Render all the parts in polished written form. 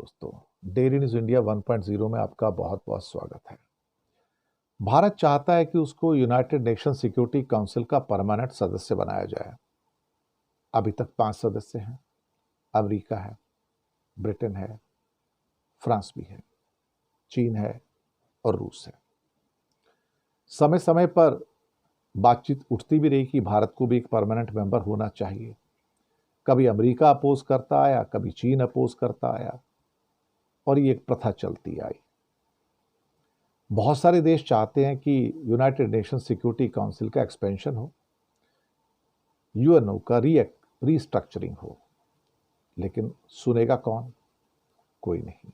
दोस्तों, daily news India 1.0 में आपका बहुत बहुत स्वागत है। भारत चाहता है कि उसको यूनाइटेड नेशन सिक्योरिटी काउंसिल का परमानेंट सदस्य बनाया जाए। अभी तक 5 सदस्य हैं। अमेरिका है, ब्रिटेन है, फ्रांस भी है, चीन है और रूस है। समय समय पर बातचीत उठती भी रही कि भारत को भी एक परमानेंट मेंबर होना चाहिए। कभी अमेरिका अपोज करता आया, कभी चीन अपोज करता आया और ये एक प्रथा चलती आई। बहुत सारे देश चाहते हैं कि यूनाइटेड नेशन सिक्योरिटी काउंसिल का एक्सपेंशन हो, यूएनओ का रीस्ट्रक्चरिंग हो, लेकिन सुनेगा कौन? कोई नहीं।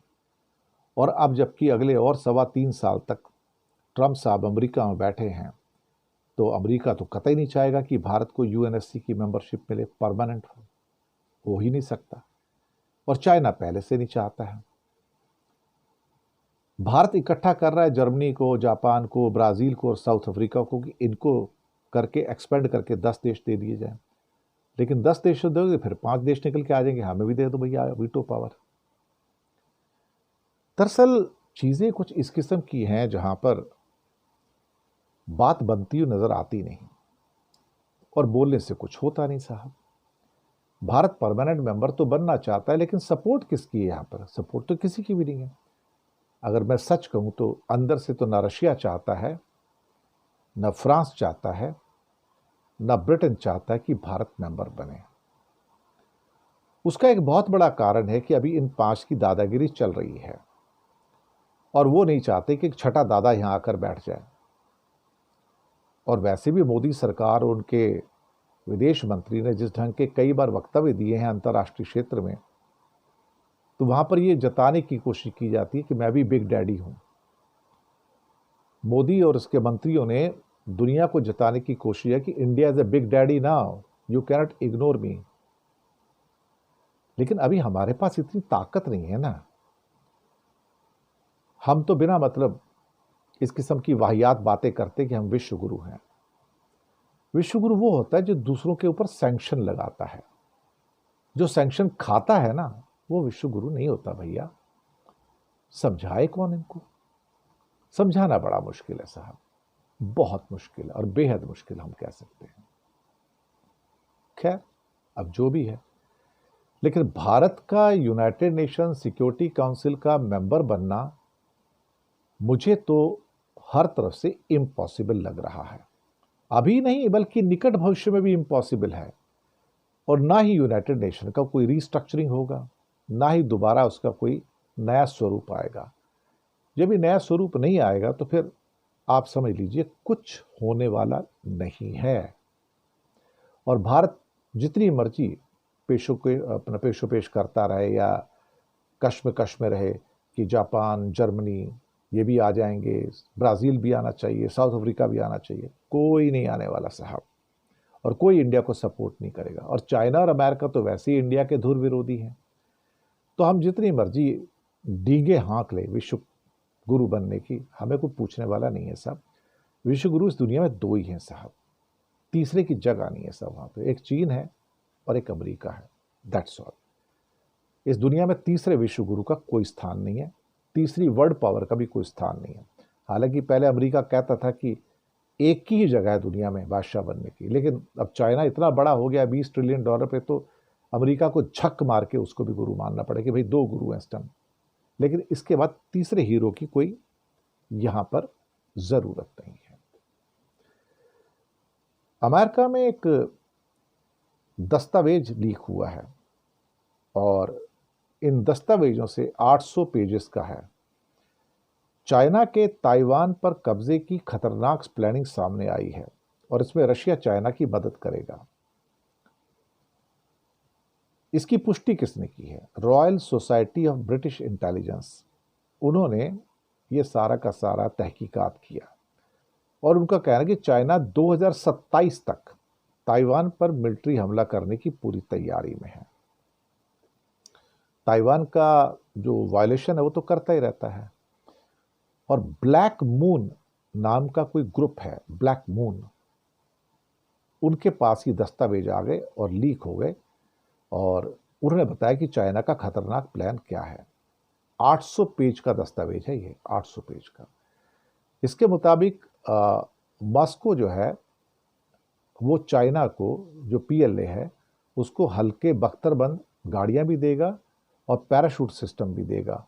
और अब जबकि अगले और 3.25 साल तक ट्रंप साहब अमेरिका में बैठे हैं, तो अमेरिका तो कतई नहीं चाहेगा कि भारत को यूएनएससी की मेंबरशिप मिले, परमानेंट हो ही नहीं सकता। और चाइना पहले से नहीं चाहता है। भारत इकट्ठा कर रहा है जर्मनी को, जापान को, ब्राजील को और साउथ अफ्रीका को कि इनको करके एक्सपेंड करके 10 देश दे दिए जाएं। लेकिन 10 देश दोगे फिर 5 देश निकल के आ जाएंगे, हमें भी दे दो भैया वीटो पावर। दरअसल चीजें कुछ इस किस्म की हैं जहां पर बात बनती हुई नजर आती नहीं और बोलने से कुछ होता नहीं साहब। भारत परमानेंट मेंबर तो बनना चाहता है, लेकिन सपोर्ट किसकी है यहां पर? सपोर्ट तो किसी की भी नहीं है। अगर मैं सच कहूं तो अंदर से तो ना रशिया चाहता है, न फ्रांस चाहता है, न ब्रिटेन चाहता है कि भारत मेंबर बने। उसका एक बहुत बड़ा कारण है कि अभी इन 5 की दादागिरी चल रही है और वो नहीं चाहते कि एक छठा दादा यहां आकर बैठ जाए। और वैसे भी मोदी सरकार और उनके विदेश मंत्री ने जिस ढंग के कई बार वक्तव्य दिए हैं अंतर्राष्ट्रीय क्षेत्र में, तो वहां पर यह जताने की कोशिश की जाती है कि मैं भी बिग डैडी हूं। मोदी और उसके मंत्रियों ने दुनिया को जताने की कोशिश है कि India is a big daddy now, you cannot ignore me. लेकिन अभी हमारे पास इतनी ताकत नहीं है ना। हम तो बिना मतलब इस किस्म की वाहियात बातें करते कि हम विश्व गुरु हैं। विश्व गुरु वो होता है जो दूसरों के ऊपर सैंक्शन लगाता है। जो सैंक्शन खाता है ना, वो विश्व गुरु नहीं होता भैया। समझाए कौन इनको? समझाना बड़ा मुश्किल है साहब, बहुत मुश्किल है और बेहद मुश्किल हम कह सकते हैं। खैर, अब जो भी है, लेकिन भारत का यूनाइटेड नेशन सिक्योरिटी काउंसिल का मेंबर बनना मुझे तो हर तरफ से इम्पॉसिबल लग रहा है। अभी नहीं बल्कि निकट भविष्य में भी इम्पॉसिबल है। और ना ही यूनाइटेड नेशन का कोई रीस्ट्रक्चरिंग होगा, ना ही दोबारा उसका कोई नया स्वरूप आएगा। जब ये नया स्वरूप नहीं आएगा तो फिर आप समझ लीजिए कुछ होने वाला नहीं है। और भारत जितनी मर्जी अपना पेश करता रहे या कश्म में रहे कि जापान, जर्मनी ये भी आ जाएंगे, ब्राजील भी आना चाहिए, साउथ अफ्रीका भी आना चाहिए, कोई नहीं आने वाला साहब। और कोई इंडिया को सपोर्ट नहीं करेगा। और चाइना और अमेरिका तो वैसे ही इंडिया के धुर विरोधी हैं। तो हम जितनी मर्जी डींगे हाँक ले विश्व गुरु बनने की, हमें कोई पूछने वाला नहीं है साहब। विश्व गुरु इस दुनिया में 2 ही हैं साहब, तीसरे की जगह नहीं है साहब। वहां पे एक चीन है और एक अमेरिका है, दैट्स ऑल। इस दुनिया में तीसरे विश्व गुरु का कोई स्थान नहीं है, तीसरी वर्ल्ड पावर का भी कोई स्थान नहीं है। हालांकि पहले अमेरिका कहता था कि एक की ही जगह है दुनिया में बादशाह बनने की, लेकिन अब चाइना इतना बड़ा हो गया $20 ट्रिलियन पे, तो अमेरिका को झक मार के उसको भी गुरु मानना पड़ेगा कि भाई 2 गुरु हैं इस टाइम। लेकिन इसके बाद तीसरे हीरो की कोई यहां पर जरूरत नहीं है। अमेरिका में एक दस्तावेज लीक हुआ है और इन दस्तावेजों से 800 पेजेस का है। चाइना के ताइवान पर कब्जे की खतरनाक प्लानिंग सामने आई है और इसमें रशिया चाइना की मदद करेगा। इसकी पुष्टि किसने की है? Royal society of British intelligence. उन्होंने ये सारा का सारा तहकीकात किया और उनका कहना है कि चाइना 2027 तक ताइवान पर मिलिट्री हमला करने की पूरी तैयारी में है। ताइवान का जो वायलेशन है वो तो करता ही रहता है। और ब्लैक मून नाम का कोई ग्रुप है, ब्लैक मून, उनके पास ये दस्तावेज आ गए और लीक हो गए और उन्होंने बताया कि चाइना का खतरनाक प्लान क्या है। 800 पेज का दस्तावेज है ये, 800 पेज का। इसके मुताबिक मॉस्को जो है वो चाइना को, जो पीएलए है, उसको हल्के बख्तरबंद गाड़ियां भी देगा और पैराशूट सिस्टम भी देगा,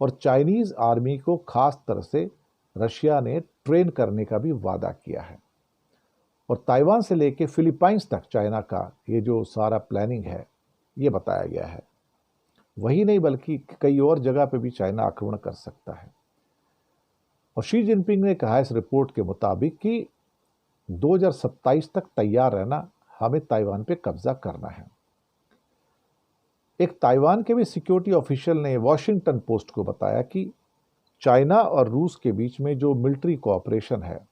और चाइनीज आर्मी को खास तरह से रशिया ने ट्रेन करने का भी वादा किया है। और ताइवान से लेके फिलीपाइंस तक चाइना का ये जो सारा प्लानिंग है ये बताया गया है। वही नहीं बल्कि कई और जगह पे भी चाइना आक्रमण कर सकता है। और शी जिनपिंग ने कहा इस रिपोर्ट के मुताबिक कि 2027 तक तैयार रहना, हमें ताइवान पे कब्जा करना है। एक ताइवान के भी सिक्योरिटी ऑफिशियल ने वॉशिंगटन पोस्ट को बताया कि चाइना और रूस के बीच में जो मिलिट्री कोऑपरेशन है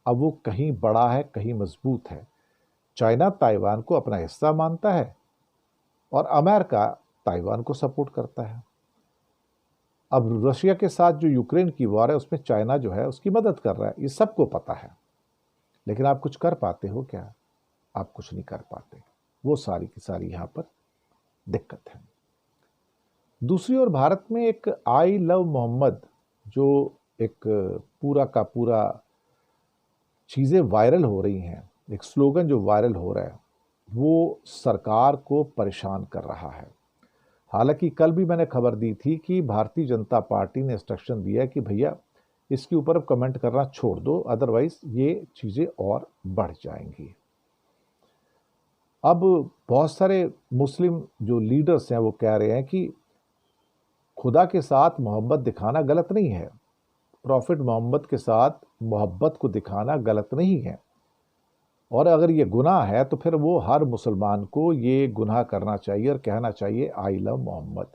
अब वो कहीं बड़ा है, कहीं मजबूत है। चाइना ताइवान को अपना हिस्सा मानता है और अमेरिका ताइवान को सपोर्ट करता है। अब रशिया के साथ जो यूक्रेन की वॉर है उसमें चाइना जो है उसकी मदद कर रहा है, ये सबको पता है। लेकिन आप कुछ कर पाते हो क्या? आप कुछ नहीं कर पाते। वो सारी की सारी यहाँ पर दिक्कत है। दूसरी ओर भारत में एक आई लव मोहम्मद जो एक पूरा का पूरा चीज़ें वायरल हो रही हैं, एक स्लोगन जो वायरल हो रहा है, वो सरकार को परेशान कर रहा है। हालांकि कल भी मैंने खबर दी थी कि भारतीय जनता पार्टी ने इंस्ट्रक्शन दिया है कि भैया इसके ऊपर अब कमेंट करना छोड़ दो, अदरवाइज ये चीज़ें और बढ़ जाएंगी। अब बहुत सारे मुस्लिम जो लीडर्स हैं वो कह रहे हैं कि खुदा के साथ मोहब्बत दिखाना गलत नहीं है, प्रॉफिट मोहम्मद के साथ मोहब्बत को दिखाना गलत नहीं है, और अगर ये गुनाह है तो फिर वो हर मुसलमान को ये गुनाह करना चाहिए और कहना चाहिए आई लव मोहम्मद।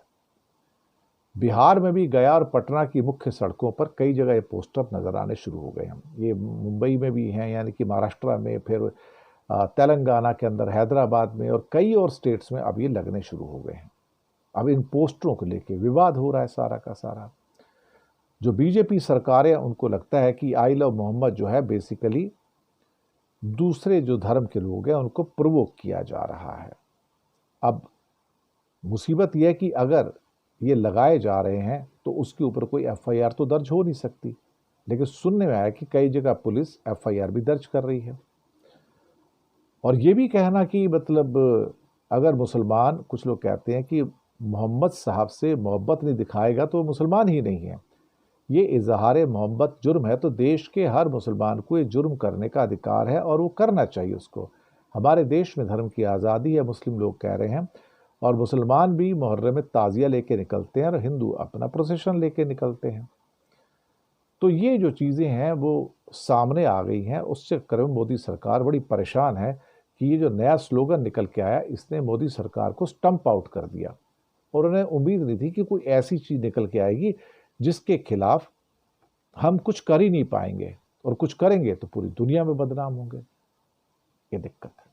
बिहार में भी गया और पटना की मुख्य सड़कों पर कई जगह ये पोस्टर नजर आने शुरू हो गए हैं। ये मुंबई में भी हैं, यानी कि महाराष्ट्र में, फिर तेलंगाना के अंदर हैदराबाद में, और कई और स्टेट्स में अब ये लगने शुरू हो गए हैं। अब इन पोस्टरों को लेके विवाद हो रहा है सारा का सारा। जो बीजेपी सरकार है उनको लगता है कि आई लव मोहम्मद जो है बेसिकली दूसरे जो धर्म के लोग हैं उनको प्रोवोक किया जा रहा है। अब मुसीबत यह है कि अगर ये लगाए जा रहे हैं तो उसके ऊपर कोई एफआईआर तो दर्ज हो नहीं सकती, लेकिन सुनने में आया कि कई जगह पुलिस एफआईआर भी दर्ज कर रही है। और ये भी कहना कि मतलब अगर मुसलमान, कुछ लोग कहते हैं कि मोहम्मद साहब से मोहब्बत नहीं दिखाएगा तो मुसलमान ही नहीं है, ये इजहार मोहब्बत जुर्म है, तो देश के हर मुसलमान को ये जुर्म करने का अधिकार है और वो करना चाहिए उसको। हमारे देश में धर्म की आज़ादी है, मुस्लिम लोग कह रहे हैं, और मुसलमान भी मुहर्रम में ताज़िया लेके निकलते हैं और हिंदू अपना प्रोसेशन लेके निकलते हैं। तो ये जो चीज़ें हैं वो सामने आ गई हैं। उस चक्कर में मोदी सरकार बड़ी परेशान है कि ये जो नया स्लोगन निकल के आया इसने मोदी सरकार को स्टंप आउट कर दिया, और उन्हें उम्मीद नहीं थी कि कोई ऐसी चीज़ निकल के आएगी जिसके खिलाफ हम कुछ कर ही नहीं पाएंगे, और कुछ करेंगे तो पूरी दुनिया में बदनाम होंगे। ये दिक्कत है।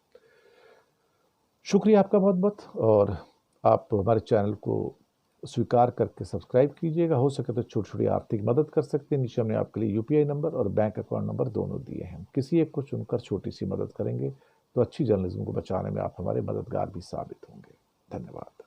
शुक्रिया आपका बहुत बहुत, और आप हमारे चैनल को स्वीकार करके सब्सक्राइब कीजिएगा। हो सके तो छोटी छोटी आर्थिक मदद कर सकते हैं। नीचे हमने आपके लिए यूपीआई नंबर और बैंक अकाउंट नंबर दोनों दिए हैं। किसी एक को चुनकर छोटी सी मदद करेंगे तो अच्छी जर्नलिज्म को बचाने में आप हमारे मददगार भी साबित होंगे। धन्यवाद।